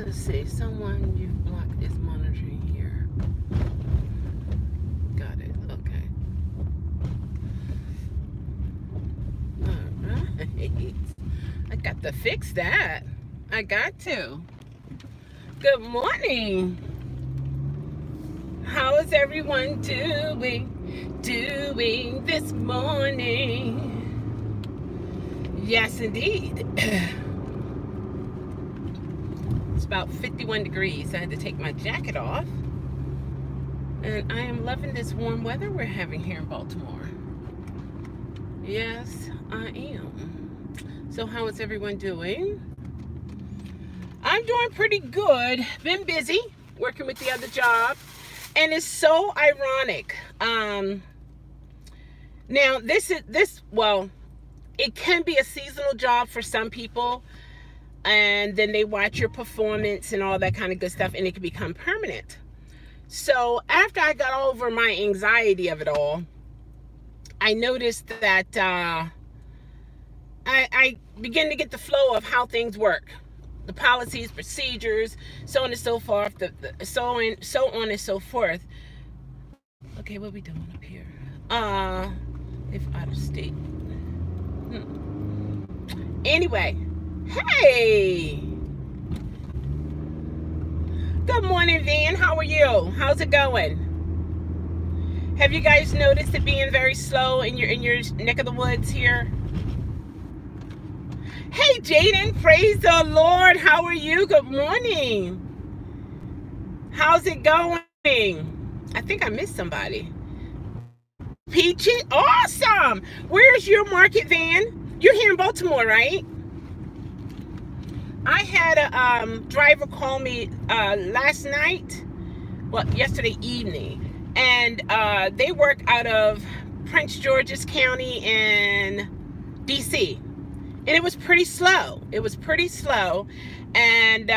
Let's see. Someone you've blocked is monitoring here. Got it. Okay. Alright. I got to fix that. I got to. Good morning. How is everyone doing this morning? Yes, indeed. It's about 51 degrees. I had to take my jacket off. And I am loving this warm weather we're having here in Baltimore. Yes, I am. So how is everyone doing? I'm doing pretty good. Been busy working with the other job. And it's so ironic. Now well, it can be a seasonal job for some people. And then they watch your performance and all that kind of good stuff, and it can become permanent. So after I got over my anxiety of it all, I noticed that I began to get the flow of how things work. The policies, procedures, so on and so forth, so on and so forth. Okay, what are we doing up here? If out of state. Anyway, hey! Good morning, Van. How are you? How's it going? Have you guys noticed it being very slow in your neck of the woods here? Hey, Jaden, praise the Lord. How are you? Good morning. How's it going? I think I missed somebody. Peachy, awesome. Where's your market, Van? You're here in Baltimore, right? I had a driver call me last night, well, yesterday evening, and they work out of Prince George's County in DC. And it was pretty slow. It was pretty slow, and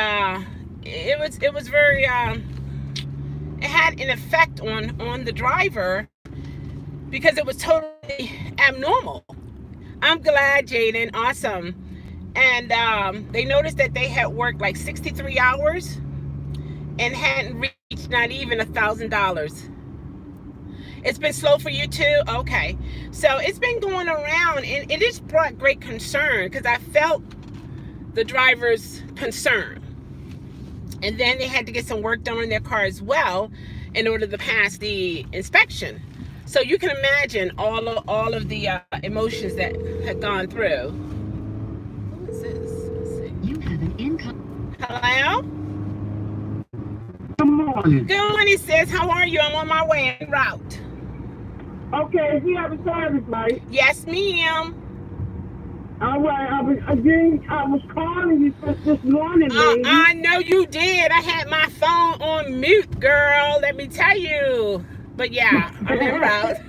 it was very. It had an effect on the driver because it was totally abnormal. I'm glad, Jaden. Awesome. And they noticed that they had worked like 63 hours and hadn't reached not even $1,000. It's been slow for you too? Okay. So it's been going around, and it just brought great concern because I felt the driver's concern. And then they had to get some work done on their car as well in order to pass the inspection. So you can imagine all of the emotions that had gone through. Who is this? Let's see. You have an income. Hello? Good morning. Good morning, sis. How are you? I'm on my way en route. Okay, we have a service, right? Yes, ma'am. All right, I was calling you this morning, baby. I know you did. I had my phone on mute, girl. Let me tell you. But yeah, I'm en route.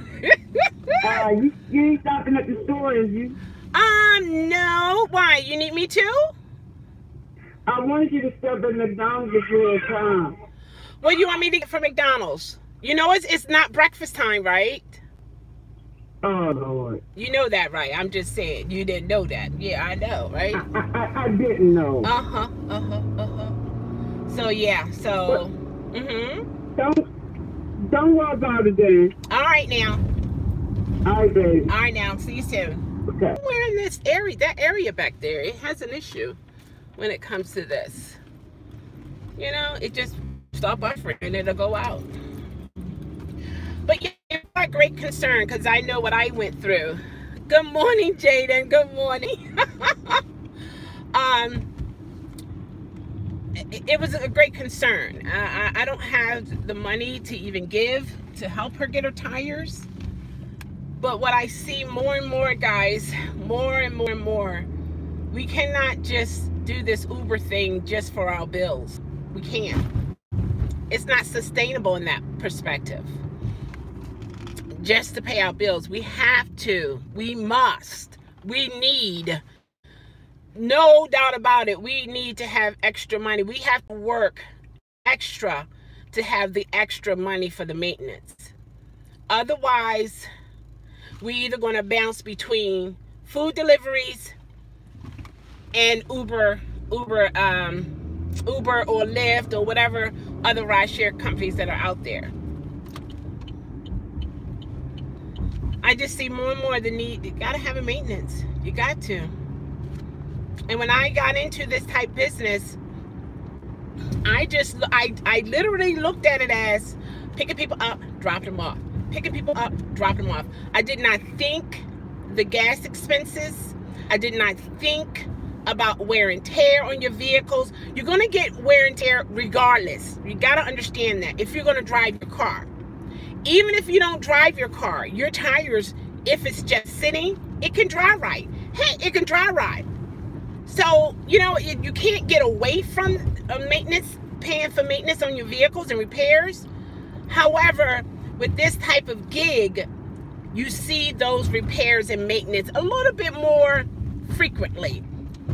You ain't stopping at the store, is you? No. Why? You need me to? I wanted you to stop at McDonald's before it's time. What do you want me to get from McDonald's? You know it's not breakfast time, right? Oh, Lord. You know that, right? I'm just saying. You didn't know that. Yeah, I know, right? I didn't know. So, yeah. So, Don't worry about it, then. All right, now. All right, baby. All right, now. See you soon. Okay. We're in this area, that area back there, it has an issue when it comes to this. You know, it just stop buffering and it'll go out. But yeah, it's a great concern because I know what I went through. Good morning, Jaden. Good morning. It was a great concern. I don't have the money to even give to help her get her tires. But what I see more and more, guys, more and more, we cannot just do this Uber thing just for our bills. We can't. It's not sustainable in that perspective. Just to pay our bills. We have to. We must. We need. No doubt about it. We need to have extra money. We have to work extra to have the extra money for the maintenance. Otherwise, we either going to bounce between food deliveries and Uber Uber or Lyft or whatever other rideshare companies that are out there. I just see more and more the need. You gotta have a maintenance. You got to. And when I got into this type business, I literally looked at it as picking people up, dropping them off. Picking people up, dropping them off. I did not think the gas expenses. I did not think about wear and tear on your vehicles. You're going to get wear and tear regardless. You got to understand that if you're going to drive your car. Even if you don't drive your car, your tires, if it's just sitting, it can dry ride. Hey, it can dry ride. So, you know, you can't get away from maintenance, paying for maintenance on your vehicles and repairs. However, with this type of gig, you see those repairs and maintenance a little bit more frequently,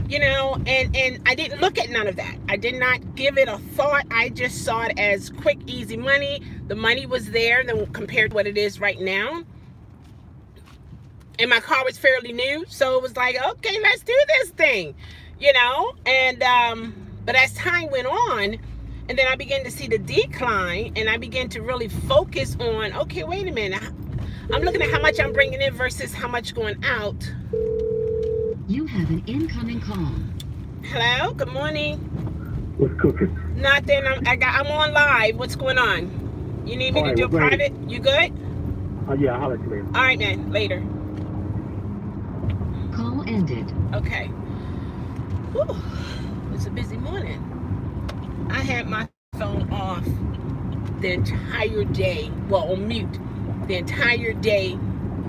you know, and I didn't look at none of that. I did not give it a thought. I just saw it as quick, easy money. The money was there compared to what it is right now. And my car was fairly new, so it was like, okay, let's do this thing, you know. And but as time went on, and then I began to see the decline, and I began to really focus on, okay, wait a minute. I'm looking at how much I'm bringing in versus how much going out. You have an incoming call. Hello, good morning. What's cooking? Nothing. I'm on live. What's going on? You need me to do a private? You good? Yeah, I'll let you later. All right, man. Later. Call ended. Okay. Whew. It's a busy morning. I had my phone off the entire day. Well, on mute. The entire day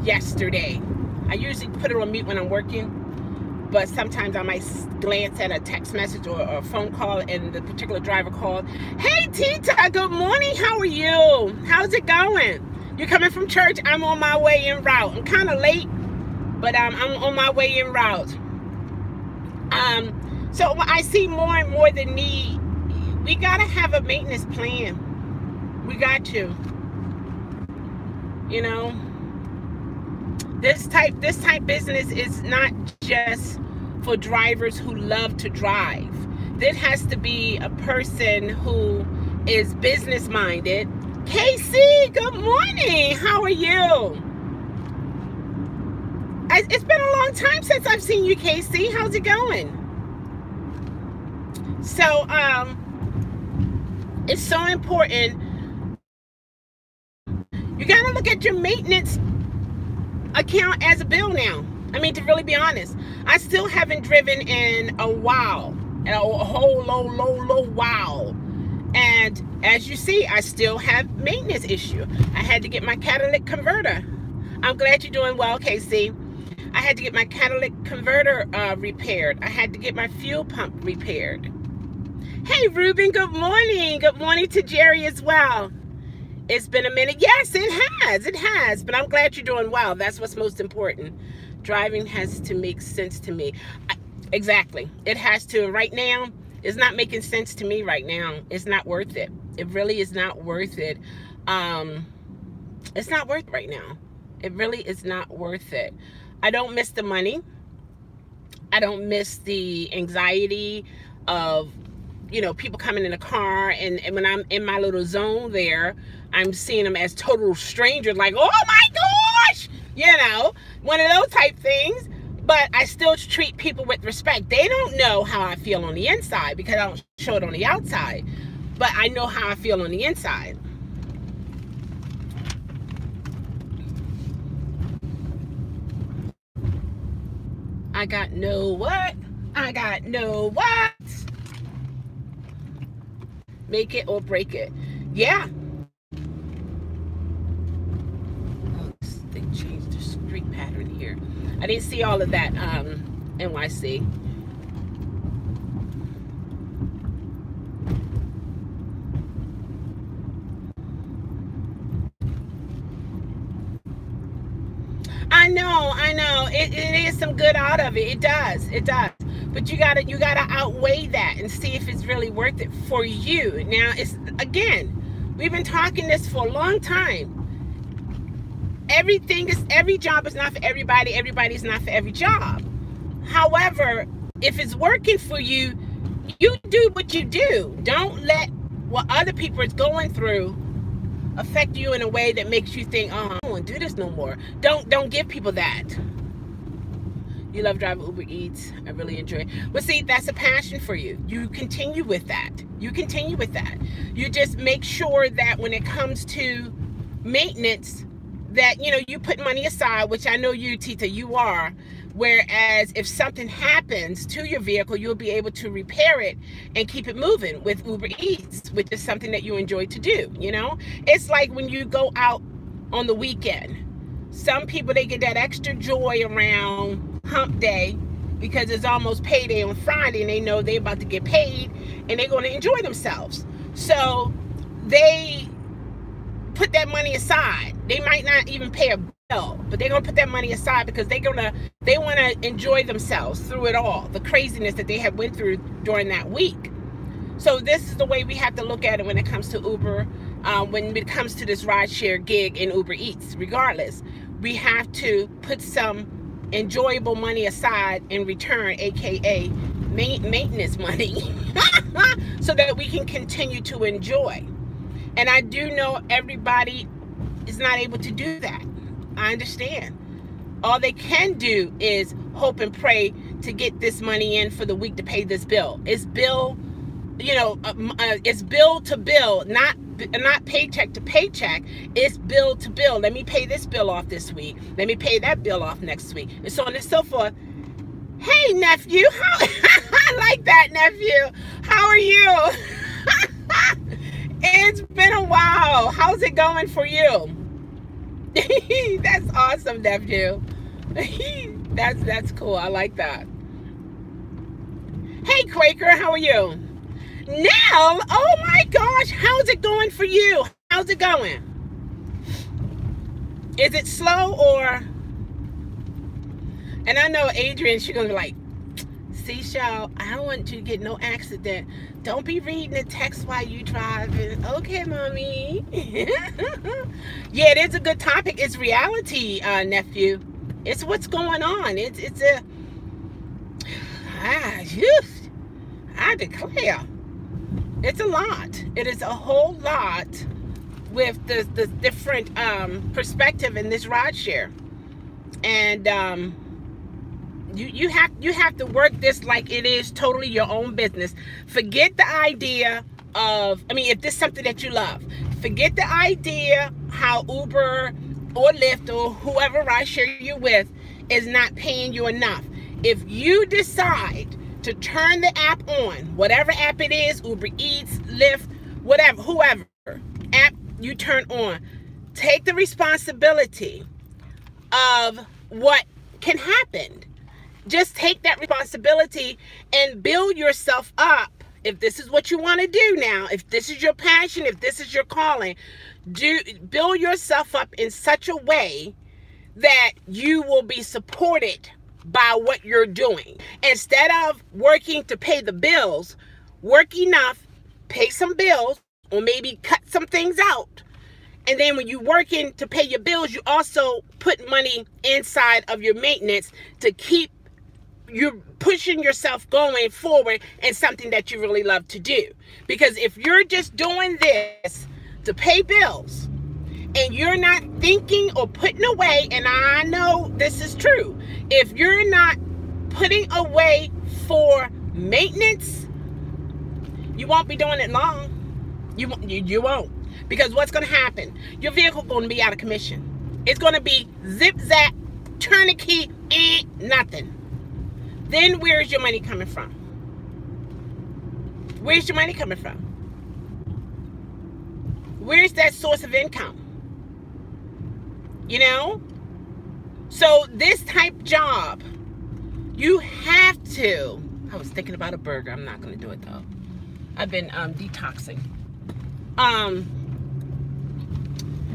yesterday. I usually put it on mute when I'm working, but sometimes I might glance at a text message or a phone call and the particular driver called. Hey, Tita, good morning. How are you? How's it going? You're coming from church? I'm on my way en route. I'm kind of late, but I'm on my way en route. So I see more and more the need. We got to have a maintenance plan. We got to. You know, this type business is not just for drivers who love to drive. This has to be a person who is business minded. Casey, good morning. How are you? It's been a long time since I've seen you, Casey. How's it going? So, it's so important. You got to look at your maintenance account as a bill now. I mean, to really be honest, I still haven't driven in a while, a whole low while. And as you see, I still have maintenance issue. I had to get my catalytic converter. I'm glad you're doing well, Casey. I had to get my catalytic converter repaired. I had to get my fuel pump repaired. Hey, Ruben, good morning. Good morning to Jerry as well. It's been a minute. Yes, it has. But I'm glad you're doing well. That's what's most important. Driving has to make sense to me. Exactly. It has to. Right now, it's not making sense to me right now. It's not worth it. It really is not worth it. It's not worth it right now. It really is not worth it. I don't miss the money. I don't miss the anxiety of, you know, people coming in a car, and when I'm in my little zone there, I'm seeing them as total strangers, like, oh my gosh, you know, one of those type things. But I still treat people with respect. They don't know how I feel on the inside because I don't show it on the outside, but I know how I feel on the inside. I got no what? Make it or break it. Yeah. Oh, they changed the street pattern here. I didn't see all of that, NYC. I know. It is some good out of it. It does. But you gotta outweigh that and see if it's really worth it for you. Now, again, we've been talking this for a long time. Every job is not for everybody. Everybody's not for every job. However, if it's working for you, You do what you do. Don't let what other people is going through affect you in a way that makes you think, oh, I don't want to do this no more. Don't give people that. You love driving Uber Eats. I really enjoy it. But see, that's a passion for you. You continue with that. You continue with that. You just make sure that when it comes to maintenance, that, you know, you put money aside, which I know you, Tita, you are. Whereas if something happens to your vehicle, you'll be able to repair it and keep it moving with Uber Eats, which is something that you enjoy to do, you know? It's like when you go out on the weekend. Some people, they get that extra joy around hump day because it's almost payday on Friday and they know they're about to get paid and they're going to enjoy themselves. So they put that money aside. They might not even pay a bill, but they're gonna put that money aside because they want to enjoy themselves through it all, the craziness that they have went through during that week. So this is the way we have to look at it when it comes to Uber, when it comes to this rideshare gig in Uber Eats. Regardless, we have to put some enjoyable money aside in return, aka maintenance money, so that we can continue to enjoy. And I do know everybody is not able to do that. I understand. All they can do is hope and pray to get this money in for the week to pay this bill. It's bill, you know, it's bill to bill, not paycheck to paycheck. It's bill to bill. Let me pay this bill off this week. Let me pay that bill off next week, and so on and so forth. Hey, nephew. I like that, nephew. How are you? It's been a while. How's it going for you? That's awesome, nephew. That's cool. I like that. Hey, Quaker, how are you? Nell, oh my gosh, how's it going for you? How's it going? Is it slow or? And I know Adrian, she's gonna be like, see, Chelle, I don't want you to get no accident. Don't be reading the text while you driving. Okay, mommy. Yeah, it is a good topic. It's reality, nephew. It's what's going on. It's a I declare, it's a lot. It is a whole lot with the different perspective in this rideshare, and you have to work this like it is totally your own business. Forget the idea of, I mean, if this is something that you love, forget the idea how Uber or Lyft or whoever rideshare you're with is not paying you enough. If you decide to turn the app on, whatever app it is, Uber Eats, Lyft, whatever, whoever app you turn on, take the responsibility of what can happen. Just take that responsibility and build yourself up. If this is what you want to do now, if this is your passion, if this is your calling, build yourself up in such a way that you will be supported by what you're doing. Instead of working to pay the bills, work enough, pay some bills, or maybe cut some things out. And then when you're working to pay your bills, you also put money inside of your maintenance to keep you pushing yourself going forward in something that you really love to do. Because if you're just doing this to pay bills and you're not thinking or putting away, and I know this is true, if you're not putting away for maintenance, you won't be doing it long. You won't. Because what's going to happen? Your vehicle going to be out of commission. It's going to be zip zap, turn the key, nothing. Then where's your money coming from? Where's your money coming from? Where's that source of income? You know? So this type job, you have to, I was thinking about a burger. I'm not going to do it though. I've been detoxing.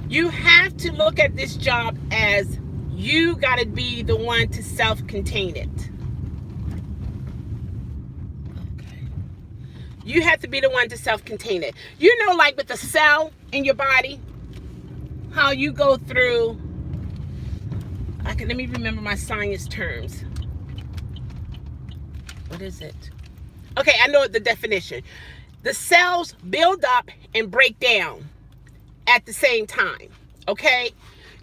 You have to look at this job as you got to be the one to self-contain it. You have to be the one to self-contain it. You know, like with the cell in your body, how you go through, let me remember my science terms. What is it? Okay, I know the definition. The cells build up and break down at the same time. Okay?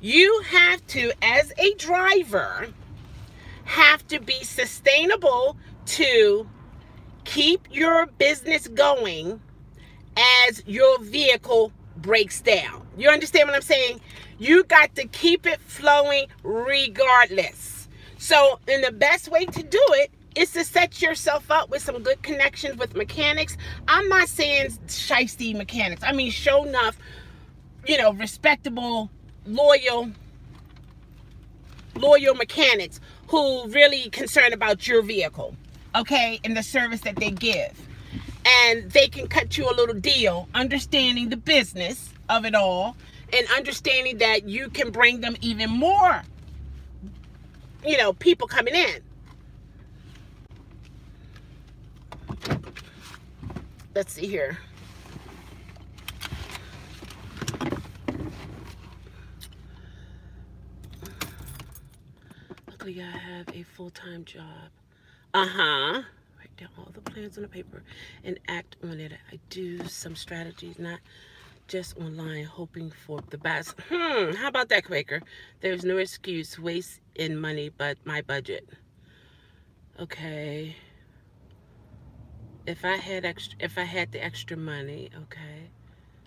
You have to, as a driver, have to be sustainable to keep your business going as your vehicle breaks down. You understand what I'm saying? You got to keep it flowing regardless. So, and the best way to do it is to set yourself up with some good connections with mechanics. I'm not saying shiesty mechanics. I mean, show enough, respectable, loyal mechanics who really concerned about your vehicle, okay, and the service that they give. And they can cut you a little deal, understanding the business of it all and understanding that you can bring them even more, people coming in. Let's see here. Luckily, I have a full-time job. Write down all the plans on the paper and act on it. I do some strategies, not just online, hoping for the best. How about that, Quaker? There's no excuse, waste in money, but my budget. Okay. If I had the extra money, okay.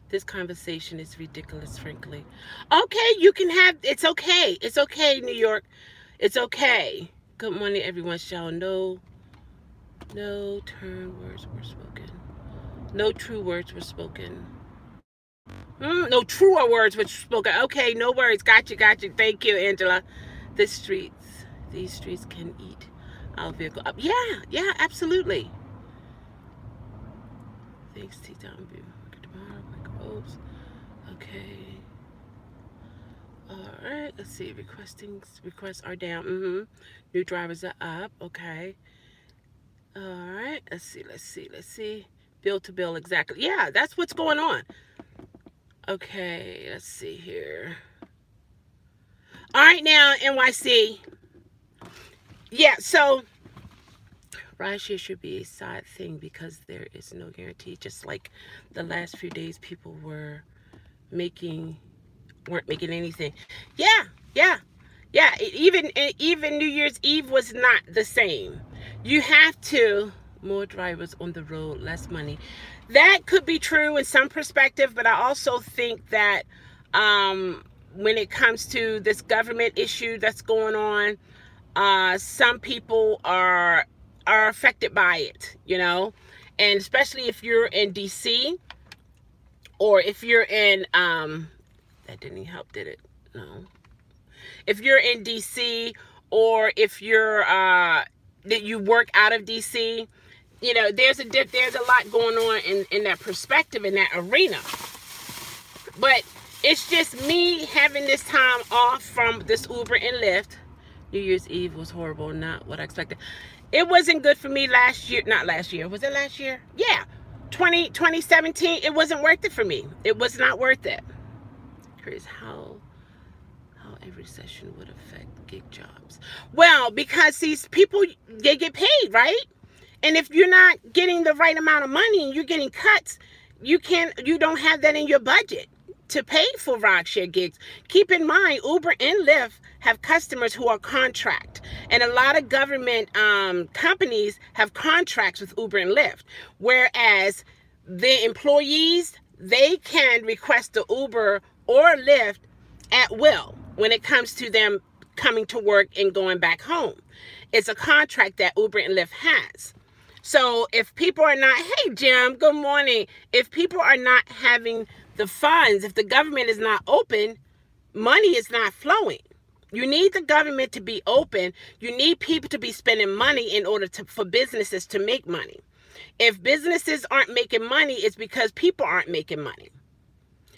This conversation is ridiculous, frankly. Okay, you can have, it's okay. It's okay, New York. It's okay. Good morning, everyone. No turn words were spoken. No true words were spoken. No truer words were spoken. Okay, no words. Gotcha. Thank you, Angela. These streets can eat our vehicle up. Yeah, absolutely. Thanks, T-Town View. Tomorrow, okay. All right, let's see. Requests are down. New drivers are up. Okay. All right. Let's see. Bill to bill, exactly. Yeah, that's what's going on. Okay, let's see here. All right, now, NYC. Yeah, so rideshare should be a side thing because there is no guarantee. Just like the last few days, people weren't making anything. Yeah. Even New Year's Eve was not the same. You have to, more drivers on the road, less money. That could be true in some perspective, but I also think that when it comes to this government issue that's going on, some people are affected by it, and especially if you're in DC or if you're in that didn't help, did it? No. If you're in DC or if you're that you work out of DC, there's a lot going on in that perspective, in that arena. But it's just me having this time off from this Uber and Lyft. New Year's Eve was horrible, not what I expected. It wasn't good for me last year. Not last year. Was it last year? Yeah. 2017, it wasn't worth it for me. It was not worth it. Curious how every session would affect gig jobs. Well, because these people, they get paid, right? And if you're not getting the right amount of money and you're getting cuts, you don't have that in your budget to pay for rideshare gigs. Keep in mind, Uber and Lyft have customers who are contract, and a lot of government companies have contracts with Uber and Lyft, whereas the employees, they can request the Uber or Lyft at will when it comes to them coming to work and going back home. It's a contract that Uber and Lyft has. So if people are not, hey Jim, good morning. If people are not having the funds, if the government is not open, money is not flowing. You need the government to be open. You need people to be spending money in order for businesses to make money. If businesses aren't making money, it's because people aren't making money.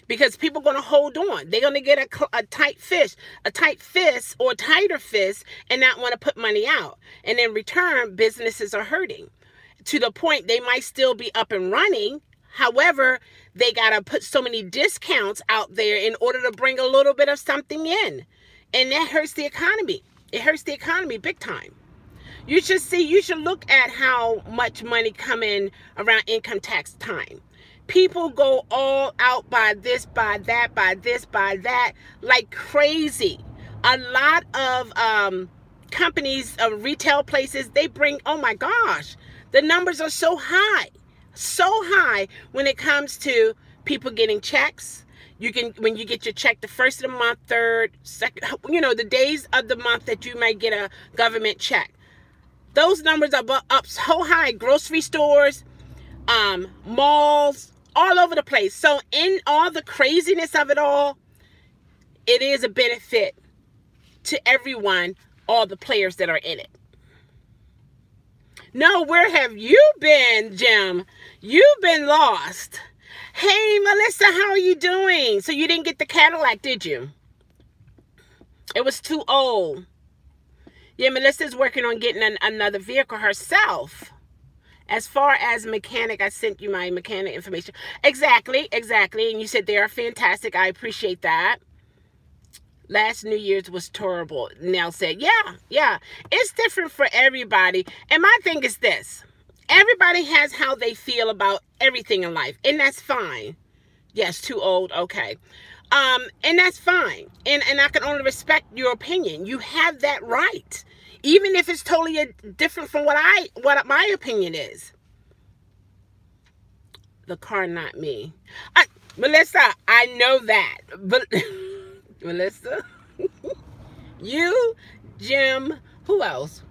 Because people are going to hold on. They're going to get a tight fist or tighter fist and not want to put money out. And in return, businesses are hurting to the point they might still be up and running. However, they got to put so many discounts out there in order to bring a little bit of something in. And that hurts the economy. It hurts the economy big time. You should look at how much money come in around income tax time. People go all out, buy this, buy that, buy this, buy that, like crazy. A lot of companies, retail places, they bring, oh my gosh, the numbers are so high when it comes to people getting checks. You can, when you get your check the first of the month, third, second, you know, the days of the month that you might get a government check. Those numbers are up so high. Grocery stores, malls, all over the place. So in all the craziness of it all, it is a benefit to everyone, all the players that are in it. No, where have you been, Jim? You've been lost. Hey, Melissa, how are you doing? So you didn't get the Cadillac, did you? It was too old. Yeah, Melissa's working on getting another vehicle herself. As far as mechanic, I sent you my mechanic information. Exactly. And you said they are fantastic. I appreciate that. Last New Year's was terrible. Nell said, yeah. It's different for everybody. And my thing is this. Everybody has how they feel about everything in life. And that's fine. Yes, too old. Okay. And that's fine. And I can only respect your opinion. You have that right. Even if it's totally different from what my opinion is. The car, not me. Melissa, I know that. But Melissa, you, Jim, who else?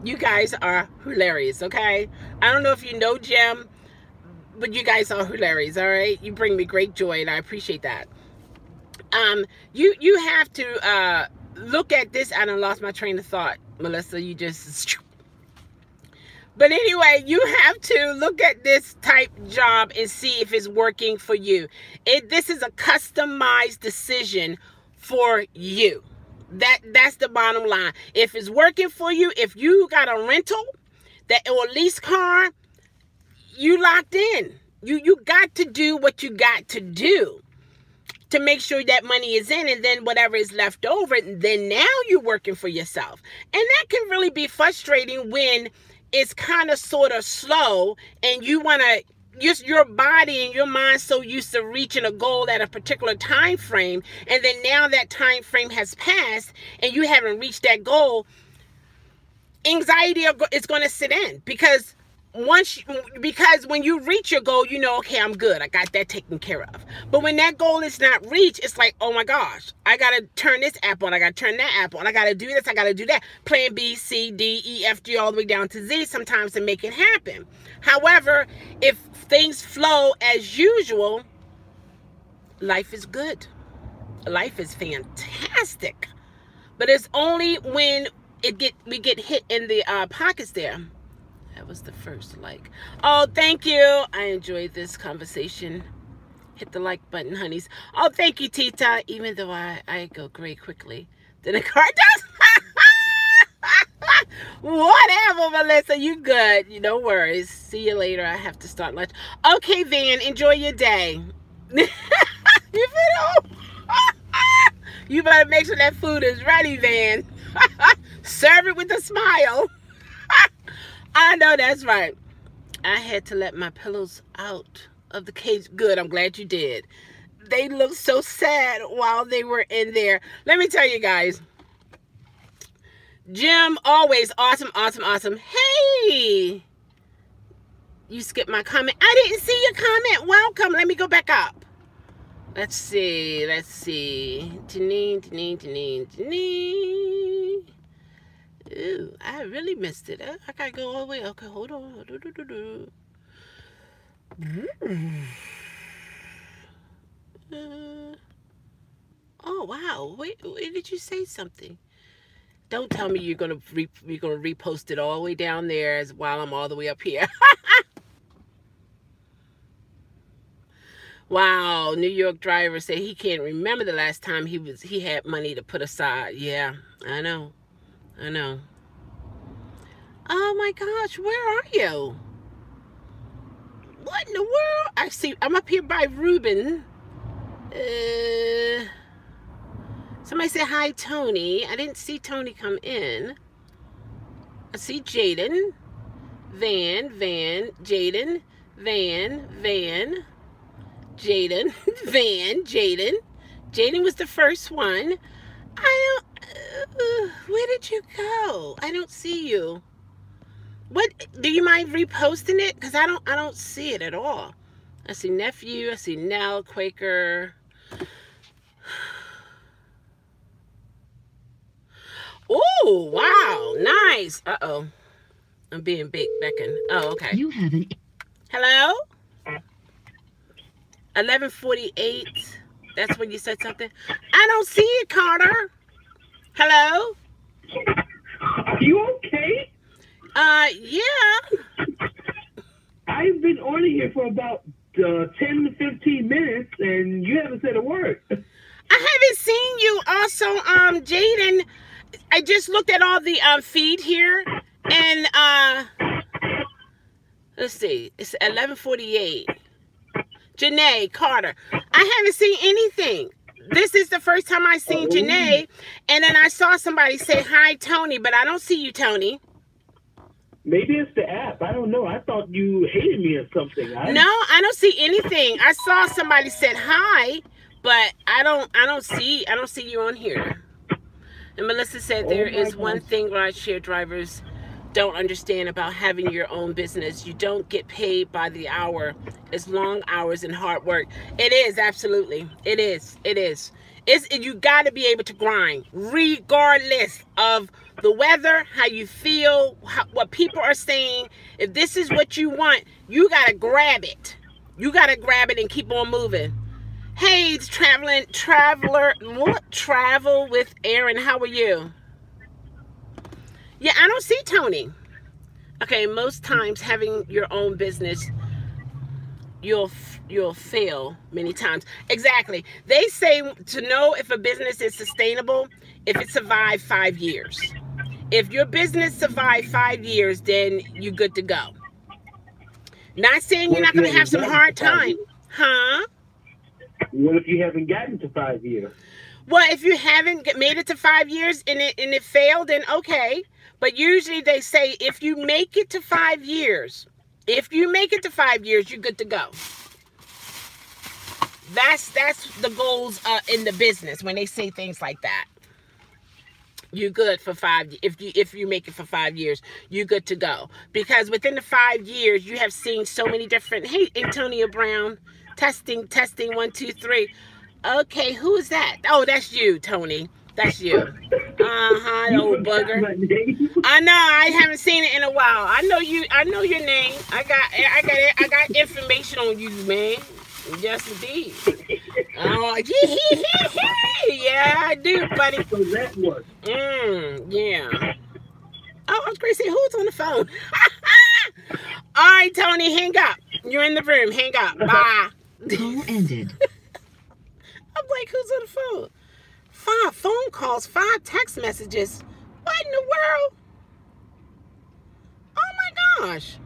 You guys are hilarious, okay? I don't know if you know Jim, but you guys are hilarious, all right? You bring me great joy, and I appreciate that. You have to look at this. I done lost my train of thought, Melissa. You just... But anyway, you have to look at this type job and see if it's working for you. This is a customized decision for you. That's the bottom line. If it's working for you, if you got a rental or lease car, you locked in. You got to do what you got to do to make sure that money is in, and then whatever is left over, then now you're working for yourself. And that can really be frustrating when it's kind of sort of slow and you want to use your body and your mind so used to reaching a goal at a particular time frame, and then now that time frame has passed and you haven't reached that goal. Anxiety is going to sit in because when you reach your goal, you know, okay, I'm good. I got that taken care of. But when that goal is not reached, it's like, oh my gosh, I got to turn this app on. I got to turn that app on. I got to do this. I got to do that. Plan B, C, D, E, F, G, all the way down to Z sometimes to make it happen. However, if things flow as usual, life is good. Life is fantastic. But it's only when we get hit in the pockets there. That was the first like. Oh, thank you. I enjoyed this conversation. Hit the like button, honeys. Oh, thank you, Tita. Even though I go great quickly. Then the car does. Whatever, Melissa. You good. You no worries. See you later. I have to start lunch. Okay, Van. Enjoy your day. You You better make sure that food is ready, Van. Serve it with a smile. I know that's right. I had to let my pillows out of the cage. Good, I'm glad you did. They looked so sad while they were in there. Let me tell you guys. Jim, always awesome. Hey! You skipped my comment. I didn't see your comment. Welcome. Let me go back up. Let's see. Janine. Ooh, I really missed it. I gotta go all the way. Okay, hold on. Oh wow! Wait, did you say something? Don't tell me you're gonna repost it all the way down there while I'm all the way up here. Wow, New York driver said he can't remember the last time he had money to put aside. Yeah, I know. Oh my gosh, where are you? What in the world? I'm up here by Ruben. Somebody said hi, Tony. I didn't see Tony come in. I see Jaden. Van, Jaden, Van, Jaden, Van, Jaden. Jaden was the first one. I don't, where did you go? I don't see you. What, do you mind reposting it? Because I don't see it at all. I see nephew, I see Nell, Quaker. Oh, wow, nice. Uh-oh. I'm being big, Beckin. Oh, okay. You have an... Hello? 11:48. That's when you said something. I don't see it, Carter. Hello? Are you okay? Yeah. I've been on here for about 10 to 15 minutes, and you haven't said a word. I haven't seen you. Also, Jaden, I just looked at all the feed here, and let's see, it's 11:48. Janae, Carter, I haven't seen anything. This is the first time I seen Janae, and then I saw somebody say hi, Tony, but I don't see you, Tony. Maybe it's the app. I don't know. I thought you hated me or something. No, I don't see anything. I saw somebody said hi, but I don't see you on here. And Melissa said there is one thing rideshare drivers don't understand about having your own business. You don't get paid by the hour. It's long hours and hard work. It is, absolutely. It is. You got to be able to grind regardless of the weather, how you feel, what people are saying. If this is what you want, you got to grab it. You got to grab it and keep on moving. Hey, travel with Aaron. How are you? Yeah, I don't see Tony. Okay, most times having your own business, you'll fail many times. Exactly. They say to know if a business is sustainable, if it survived 5 years. If your business survived 5 years, then you're good to go. Not saying you're not going to have some hard time. Huh? What if you haven't gotten to 5 years? Well, if you haven't made it to 5 years and it failed, then okay. But usually they say if you make it to 5 years, you're good to go. That's the goals in the business when they say things like that. You're good for 5. If you make it for 5 years, you're good to go. Because within the 5 years, you have seen so many different. Hey, Antonio Brown, testing 1 2 3. Okay, who is that? Oh, that's you, Tony. That's you. Old bugger. I know. I haven't seen it in a while. I know you. I know your name. I got information on you, man. Yes, indeed. Oh, yeah, I do, buddy. So that was. Yeah. Oh, I was going to say, who's on the phone? All right, Tony, hang up. You're in the room. Hang up. Bye. Call ended. I'm like, who's on the phone? 5 phone calls, 5 text messages. What in the world? Oh my gosh.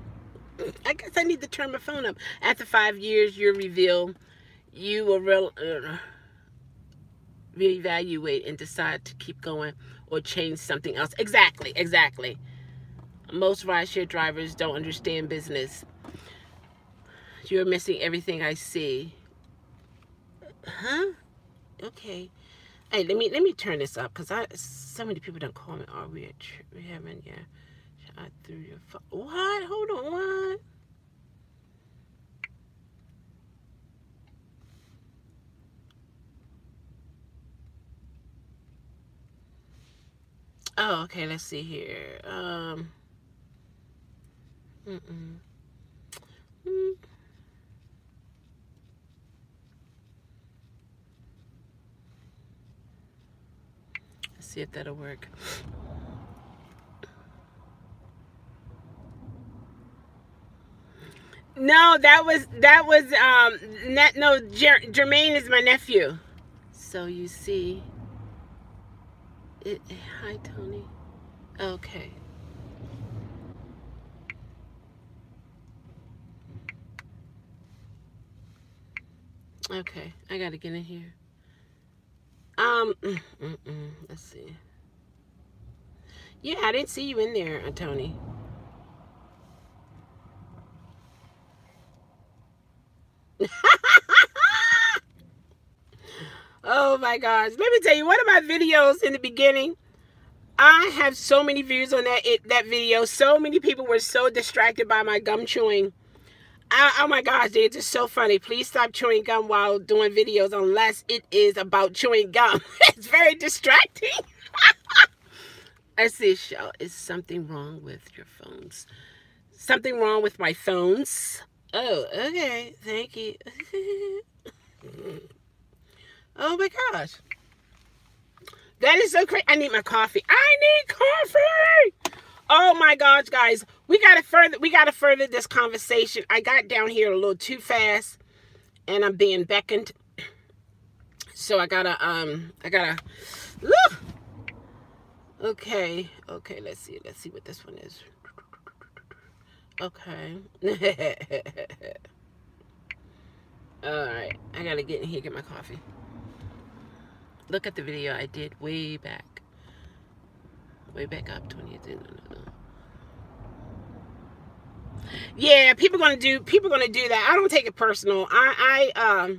I guess I need to turn my phone up. After 5 years, you reveal you will reevaluate and decide to keep going or change something else. Exactly. Most rideshare drivers don't understand business. You're missing everything I see. Huh? Okay. Hey, let me turn this up because so many people don't call me. Oh, we haven't yet. I threw your phone. What? Hold on. What? Oh, okay. Let's see here. Let's see if that'll work. No, that was no, Jermaine is my nephew. So you see it. Hi, Tony. Okay. Okay, I gotta get in here. Let's see. Yeah, I didn't see you in there, Tony. Oh my gosh. Let me tell you, one of my videos in the beginning, I have so many views on that video. So many people were so distracted by my gum chewing. Oh my gosh, they're just so funny. Please stop chewing gum while doing videos unless it is about chewing gum. It's very distracting. I see, Chelle, is something wrong with your phones? Something wrong with my phones? Oh, okay. Thank you. Oh my gosh. That is so crazy. I need my coffee. I need coffee. Oh my gosh, guys. We gotta further this conversation. I got down here a little too fast and I'm being beckoned. So I gotta okay, let's see what this one is. Okay. Alright, I gotta get in here, get my coffee. Look at the video I did way back up 20th. No. Yeah, people gonna do that. I don't take it personal. I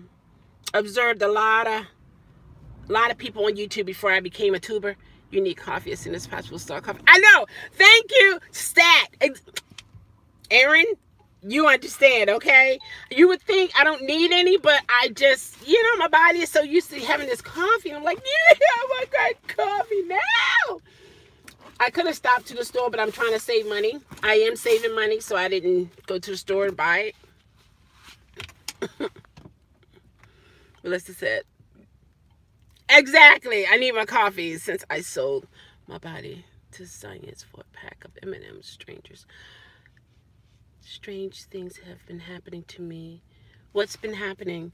observed a lot of people on YouTube before I became a tuber. You need coffee as soon as possible. Start coffee. I know. Thank you, Stat. Aaron, you understand, okay? You would think I don't need any, but I just, my body is so used to having this coffee. I'm like, yeah, I got coffee now. I could have stopped to the store, but I'm trying to save money. I am saving money, so I didn't go to the store and buy it. But let's just say it. Exactly. I need my coffee since I sold my body to science for a pack of M&M strangers. Strange things have been happening to me. What's been happening?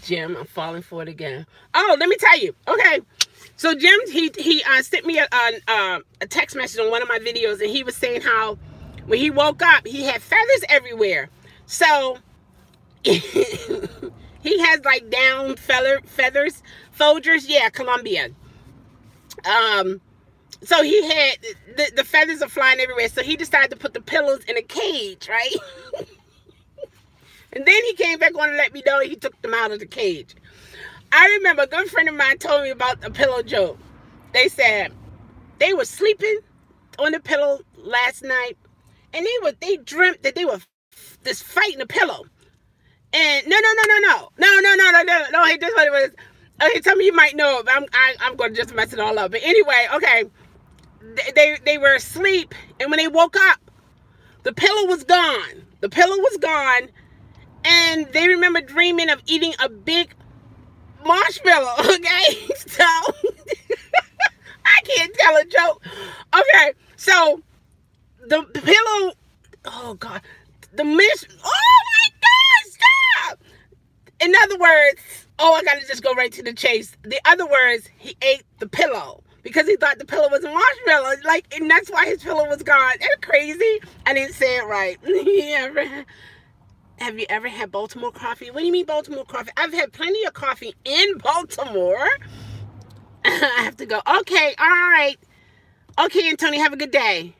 Jim, I'm falling for it again. Oh, let me tell you. Okay. So Jim, he sent me a text message on one of my videos, and he was saying how when he woke up, he had feathers everywhere. So he has like down feathers, Folgers. Yeah, Colombian. So he had, the feathers are flying everywhere. So he decided to put the pillows in a cage, right? And then he came back on to let me know he took them out of the cage. I remember a good friend of mine told me about a pillow joke. They said they were sleeping on the pillow last night, and they dreamt that they were just fighting the pillow. And no. Hey, this is what it was. Okay, tell me you might know it, but I'm going to just mess it all up. But anyway, okay. They were asleep, and when they woke up, the pillow was gone. The pillow was gone, and they remember dreaming of eating a big marshmallow. Okay, so I can't tell a joke. Okay, so the pillow. Oh God, oh my God, stop. In other words, I gotta just go right to the chase. The other words, he ate the pillow because he thought the pillow was a marshmallow. And that's why his pillow was gone. That's crazy. I didn't say it right. Have you ever had Baltimore coffee? What do you mean Baltimore coffee? I've had plenty of coffee in Baltimore. I have to go. Okay, all right. Okay, Anthony, have a good day.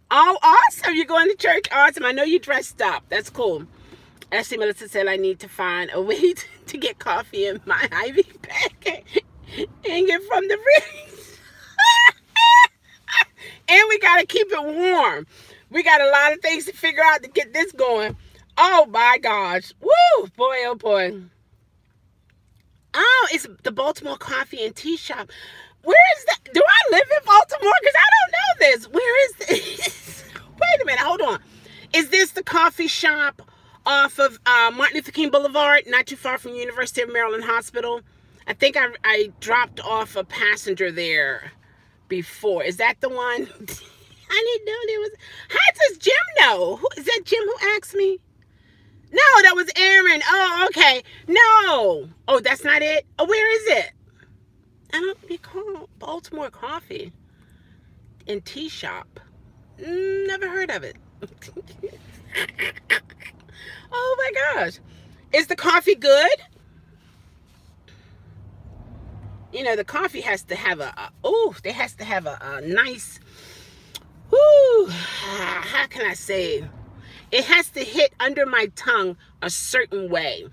Oh, awesome. You're going to church? Awesome. I know you dressed up. That's cool. Ashley Melissa said I need to find a way to get coffee in my IV bag and get from the fridge. And we got to keep it warm. We got a lot of things to figure out to get this going. Oh, my gosh. Woo, boy, oh, boy. Oh, it's the Baltimore Coffee and Tea Shop. Where is that? Do I live in Baltimore? Because I don't know this. Where is this? Wait a minute. Hold on. Is this the coffee shop off of Martin Luther King Boulevard, not too far from University of Maryland Hospital? I think I dropped off a passenger there before. Is that the one? I didn't know there was. How does Jim know? Is that Jim who asked me? No, that was Aaron. Oh, okay. No. Oh, that's not it? Oh, where is it? I don't recall. Baltimore Coffee and Tea Shop. Never heard of it. Oh my gosh. Is the coffee good? you know, the coffee has to have it has to have a nice, whoo, how can I say? It has to hit under my tongue a certain way.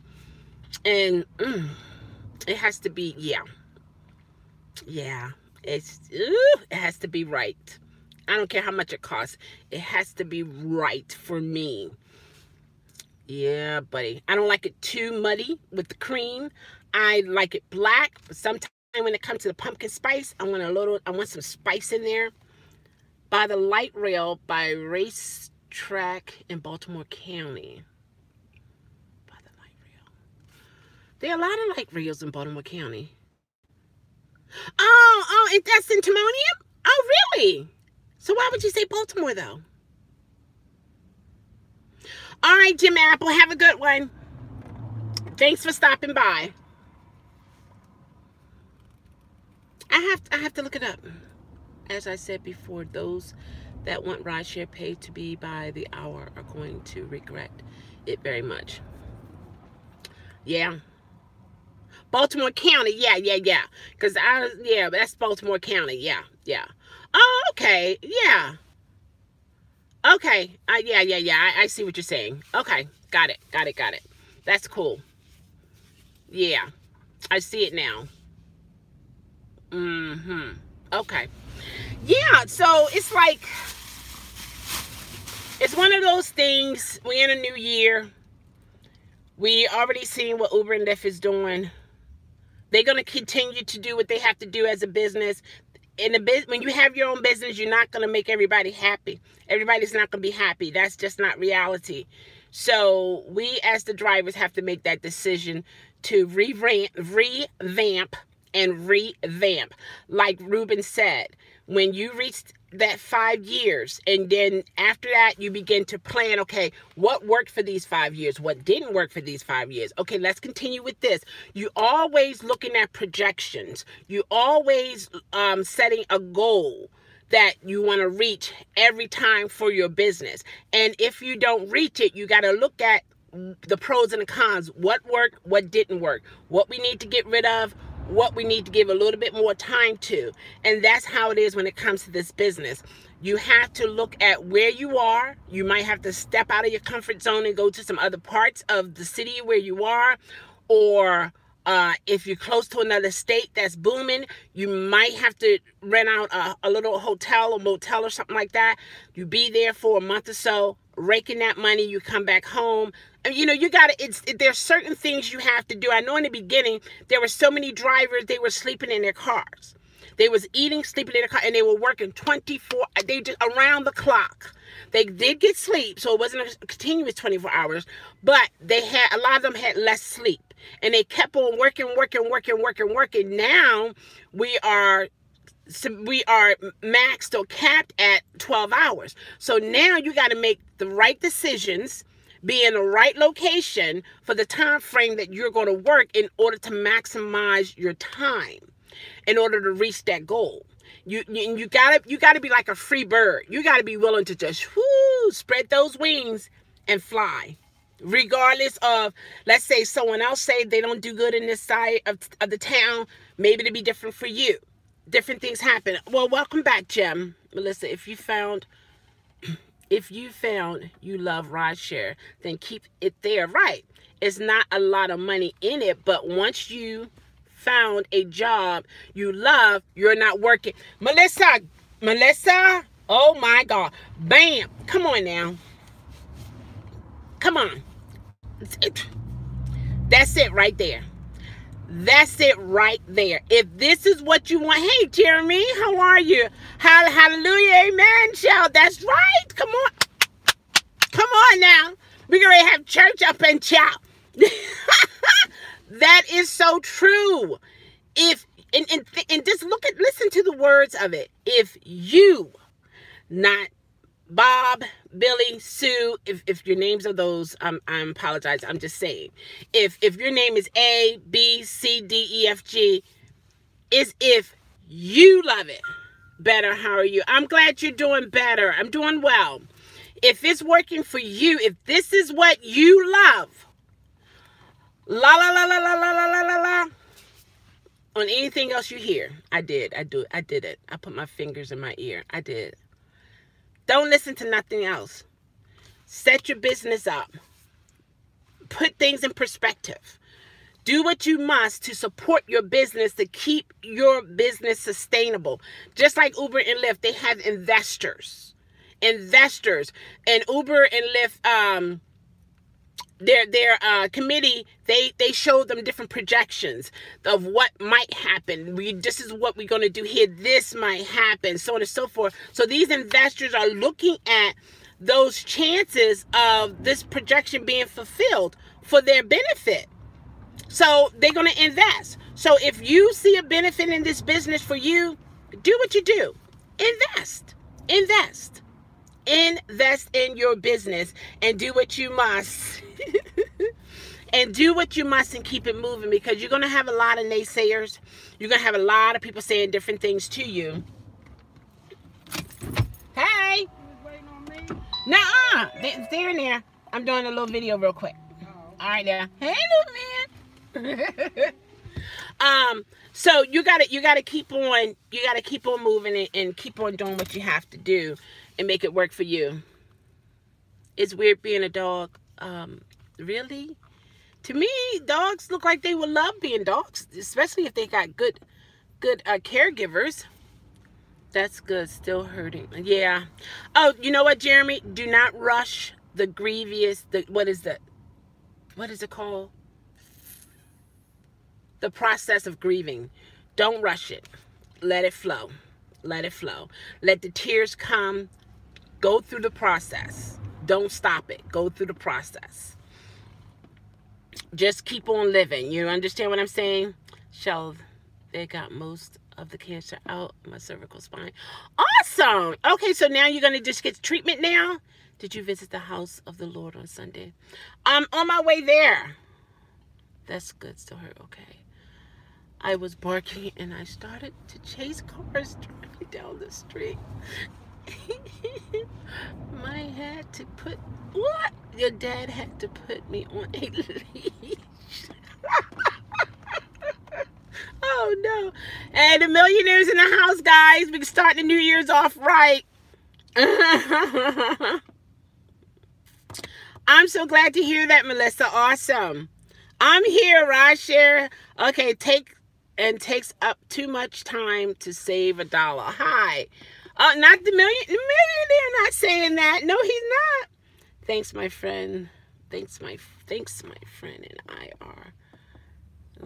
And it has to be, yeah, it has to be right. I don't care how much it costs. It has to be right for me. Yeah, buddy. I don't like it too muddy with the cream. I like it black. But sometimes when it comes to the pumpkin spice, I want some spice in there. By the light rail by Racetrack in Baltimore County. By the light rail. There are a lot of light rails in Baltimore County. Oh, that's in Timonium? Oh, really? So why would you say Baltimore, though? All right, Jim Apple, have a good one. Thanks for stopping by. I have to look it up. As I said before, those that want rideshare pay to be by the hour are going to regret it very much. Yeah. Baltimore County, yeah. Because that's Baltimore County, yeah. Oh, okay, yeah. Okay, yeah, I see what you're saying. Okay, got it. That's cool. Yeah, I see it now. Okay. Yeah, so it's like, it's one of those things. We're in a new year. We already seen what Uber and Lyft is doing. They're going to continue to do what they have to do as a business. When you have your own business, you're not going to make everybody happy. Everybody's not going to be happy. That's just not reality. So we as the drivers have to make that decision to revamp. Like Ruben said, when you reach that 5 years, and then after that you begin to plan, okay, what worked for these 5 years, what didn't work for these 5 years, okay, let's continue with this. You always looking at projections. You always setting a goal that you want to reach every time for your business. And if you don't reach it, you got to look at the pros and the cons. What worked, what didn't work, what we need to get rid of, what we need to give a little bit more time to. And that's how it is when it comes to this business. You have to look at where you are. You might have to step out of your comfort zone and go to some other parts of the city where you are. Or if you're close to another state that's booming, you might have to rent out a little hotel or motel or something like that. You be there for a month or so, raking that money, you come back home. And, you know, you got to, there's certain things you have to do. I know in the beginning, there were so many drivers, they were sleeping in their cars. They was eating, sleeping in their car, and they were working 24, they just around the clock. They did get sleep, so it wasn't a continuous 24 hours, but they had, a lot of them had less sleep. And they kept on working. Now we are maxed or capped at 12 hours. So now you got to make the right decisions, be in the right location for the time frame that you're going to work in order to maximize your time, in order to reach that goal. You gotta be like a free bird. You gotta be willing to just spread those wings and fly. Regardless of, let's say someone else say they don't do good in this side of the town, maybe it'll be different for you. Different things happen. Well, welcome back, Jem. Melissa, if you found you love rideshare, then keep it there. Right. It's not a lot of money in it, but once you found a job you love, you're not working. Melissa, oh my God. Bam. Come on now. Come on. That's it right there. That's it right there. If this is what you want. Hey, Jeremy, how are you? Hallelujah, amen, Chelle. That's right. Come on. Come on now. We're going to have church up in Chelle. That is so true. And just listen to the words of it. If you, not Bob, Billy, Sue, if your names are those, I apologize. I'm just saying. If your name is A, B, C, D, E, F, G, is if you love it better. How are you? I'm glad you're doing better. I'm doing well. If it's working for you, if this is what you love, la la la la la la la la la la. on anything else you hear. I did it. I put my fingers in my ear. I did. Don't listen to nothing else. Set your business up. Put things in perspective. Do what you must to support your business, to keep your business sustainable. Just like Uber and Lyft, they have investors. Investors. And Uber and Lyft, their committee, they showed them different projections of what might happen. This is what we're going to do here. This might happen, so on and so forth. So these investors are looking at those chances of this projection being fulfilled for their benefit. So they're going to invest. So if you see a benefit in this business for you, do what you do. Invest. Invest. Invest in your business and do what you must. And do what you must and keep it moving, because you're going to have a lot of naysayers. You're going to have a lot of people saying different things to you. Hey. You was waiting on me? Nuh-uh. They're in there. I'm doing a little video real quick. All right, there. Hey, little man. So you gotta keep on moving and keep on doing what you have to do and make it work for you. It's weird being a dog. Really? To me, dogs look like they would love being dogs, especially if they got good caregivers. That's good. Still hurting. Yeah. Oh, you know what, Jeremy? Do not rush the grievous. What is it called? The process of grieving. Don't rush it. Let it flow. Let it flow. Let the tears come. Go through the process. Don't stop it. Go through the process. Just keep on living. You understand what I'm saying? Chelle, they got most of the cancer out of my cervical spine. Awesome. Okay, so now you're going to just get treatment now? Did you visit the house of the Lord on Sunday? I'm on my way there. That's good. Still hurt. Okay. I was barking and I started to chase cars driving down the street. Your dad had to put me on a leash. Oh no. And the millionaires in the house, guys. We can start the New Year's off right. I'm so glad to hear that, Melissa. Awesome. I'm here, Rideshare. Okay, takes up too much time to save $1. Hi. Not the millionaire not saying that. No, he's not. Thanks, my friend. Thanks, my friend and I are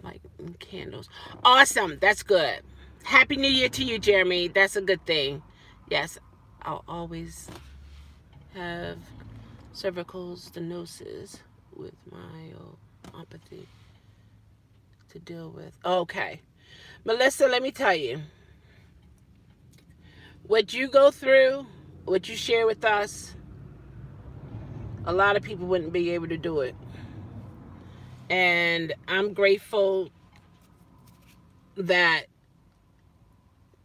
like candles. Awesome. That's good. Happy New Year to you, Jeremy. That's a good thing. Yes, I'll always have cervical stenosis with myopathy to deal with. Okay. Melissa, let me tell you. What you go through, what you share with us, a lot of people wouldn't be able to do it. And I'm grateful that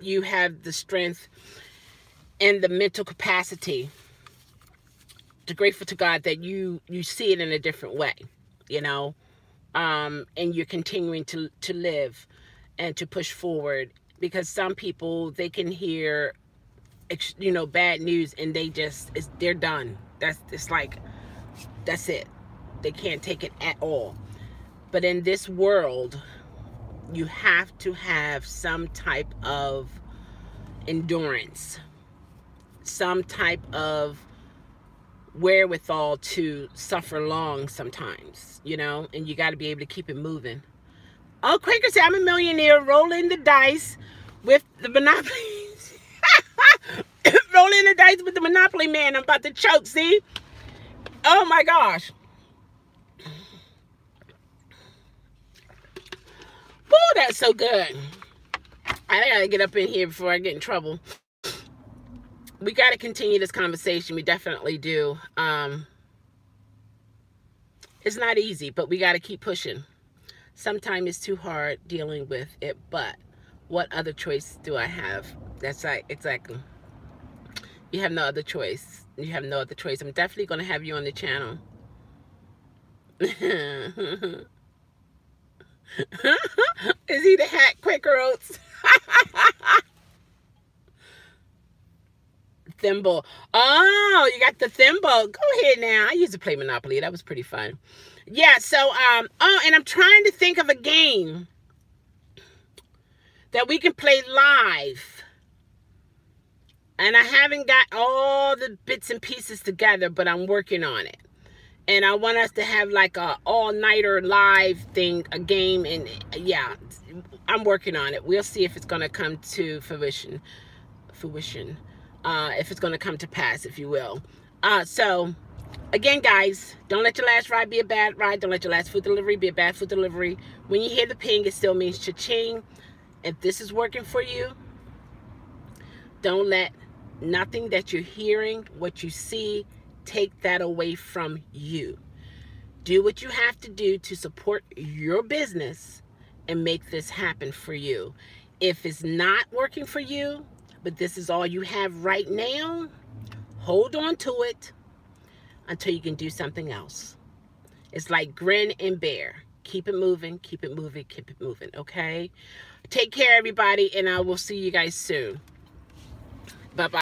you have the strength and the mental capacity. Grateful to God that you see it in a different way, you know, and you're continuing to live and to push forward, because some people, they can hear, you know, bad news and they're done. That's it. They can't take it at all. But in this world, you have to have some type of endurance, some type of wherewithal to suffer long sometimes, you know, and you got to be able to keep it moving. Oh, Quaker said, I'm a millionaire, rolling the dice with the Monopoly. Rolling the dice with the Monopoly man. I'm about to choke, see? Oh my gosh. Woo, that's so good. I gotta get up in here before I get in trouble. We got to continue this conversation. We definitely do. It's not easy, but we got to keep pushing. Sometimes it's too hard dealing with it, but what other choice do I have? That's right, exactly. You have no other choice. You have no other choice. I'm definitely going to have you on the channel. Is he the hat Quaker Oats? Thimble. Oh, you got the thimble. Go ahead now. I used to play Monopoly. That was pretty fun. Yeah, so, oh, and I'm trying to think of a game that we can play live. And I haven't got all the bits and pieces together, but I'm working on it. And I want us to have like a all-nighter live thing, a game, and yeah, I'm working on it. We'll see if it's going to come to fruition. If it's going to come to pass, if you will. So, again, guys, don't let your last ride be a bad ride. Don't let your last food delivery be a bad food delivery. When you hear the ping, it still means cha-ching. If this is working for you, don't let nothing that you're hearing, what you see, take that away from you. Do what you have to do to support your business and make this happen for you. If it's not working for you, but this is all you have right now, hold on to it until you can do something else. It's like grin and bear. Keep it moving, keep it moving, keep it moving, okay? Take care, everybody, and I will see you guys soon. Bye-bye.